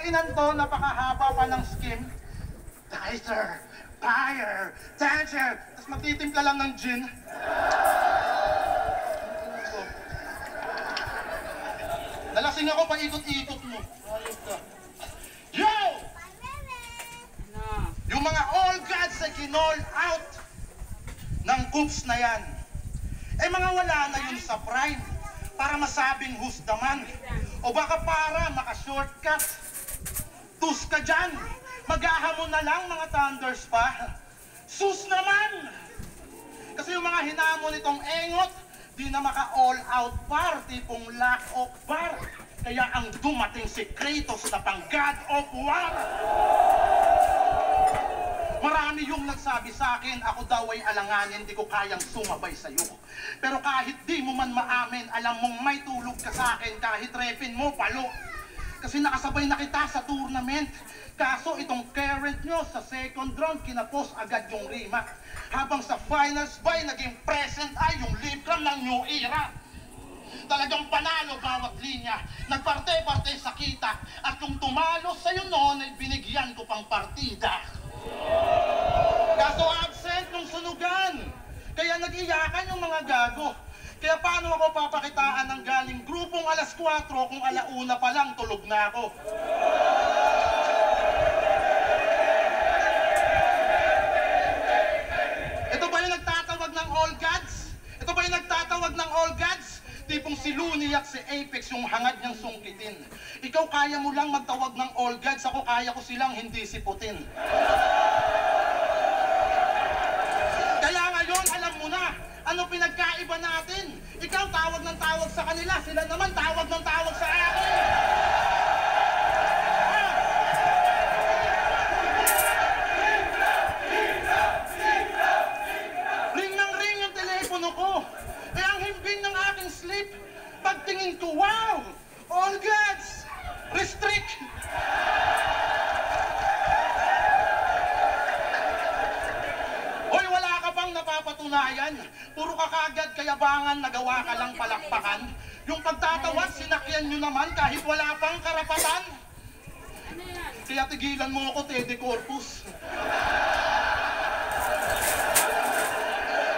inan to, napakahaba pa ng skim. Dicer, fire, dancer, tapos magtitimpla lang ng gin. Nalasing ako, paikot-ikot mo. Ayos ka. Yo! Yung mga all gods ay kinall out ng coops na yan. Eh mga wala na yun sa prime para masabing who's the man. O baka para maka-shortcut. Tus ka dyan. Maghahamon na lang mga thunders pa. Sus naman! Kasi yung mga hinamon nitong engot, di na maka-all out par, tipong lack of bar. Kaya ang dumating si Kratos na pang God of War. Marami yung nagsabi sa akin, ako daw ay alanganin, di ko kayang sumabay sa'yo. Pero kahit di mo man maamin, alam mong may tulog ka sa akin, kahit repin mo, palo. Kasi nakasabay na kita sa tournament. Kaso itong current nyo sa second round, kinapos agad yung rima. Habang sa finals by, naging present ay yung libram ng new era. Talagang panalo bawat linya, nagparte-parte sa kita. At kung tumalo sa'yo noon, ay binigyan ko pang partida. Kaso absent nung sunugan, kaya nag-iyakan yung mga gago. Kaya paano ako papakitaan ng galing grupong alas 4 kung alauna pa lang tulog na ako? Ito ba yung nagtatawag ng all gods? Ito ba yung nagtatawag ng all gods? Tipong si Looney at si Apex yung hangad niyang sungkitin. Ikaw kaya mo lang magtawag ng all gods, ako kaya ko silang hindi siputin. Kaya ngayon, alam mo na, ano pinagkaiba natin? Ikaw tawag ng tawag sa kanila, sila naman tawag ng tawag sa akin. Ring ng ring yung telepono ko. Eh ang himbing ng aking sleep, pagtingin ko, wow! All gods! Restrict! Hoy, wala ka bang napapatunayan? Puro ka kagad kayabangan, nagawa ka lang palakpakan. Yung pagtatawag, sinakyan nyo naman kahit wala pang karapatan. Kaya tigilan mo ako, Teddy Corpus.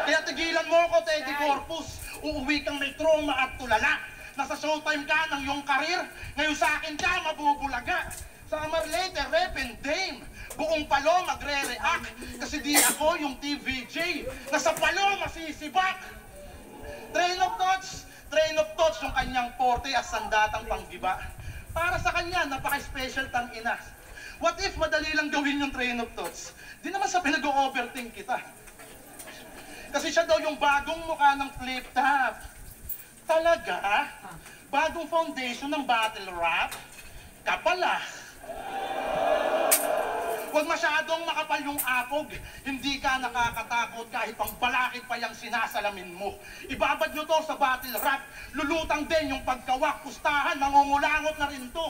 Kaya tigilan mo ako, Teddy Corpus. Uuwi kang may trauma at tulala. Nasa showtime ka ng iyong karir. Ngayon sa akin ka, mabubulaga. Summer later, rep and dame. Buong palo magre-react. Kasi di ako yung TVJ. Nasa palo masisibak. Train of thoughts yung kanyang porte at sandatang panggiba. Para sa kanya, napaka-special tang ina. What if madali lang gawin yung train of thoughts? Di naman sa pinag-overthink kita. Kasi siya daw yung bagong mukha ng flip top. Talaga? Bagong foundation ng battle rap? Kapala. Huwag masyadong makapal yung apog. Hindi ka nakakatakot kahit pang balakid pa yung sinasalamin mo. Ibabad nyo to sa battle rap. Lulutang din yung pagkawak, pustahan, mangungulangot na rin to.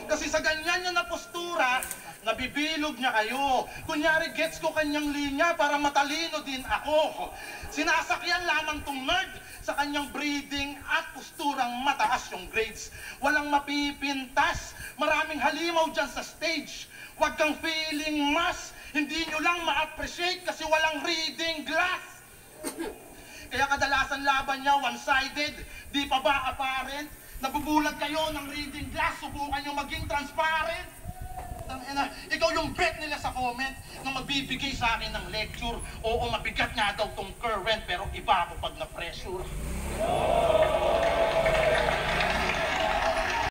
Kasi sa ganyan niya na postura, nabibilog niya kayo. Kunyari, gets ko kanyang linya para matalino din ako. Sinasakyan lamang tong nerd sa kanyang breathing at posturang mataas yung grades. Walang mapipintas, maraming halimaw dyan sa stage. Huwag kang feeling mas, hindi nyo lang ma-appreciate kasi walang reading glass. Kaya kadalasan laban niya one-sided, di pa ba apparent? Nabubulag kayo ng reading glass, subukan nyo maging transparent. Ikaw yung bet nila sa comment na magbibigay sa akin ng lecture. Oo, mabigat nga daw tong current, pero iba ako pag na-pressure.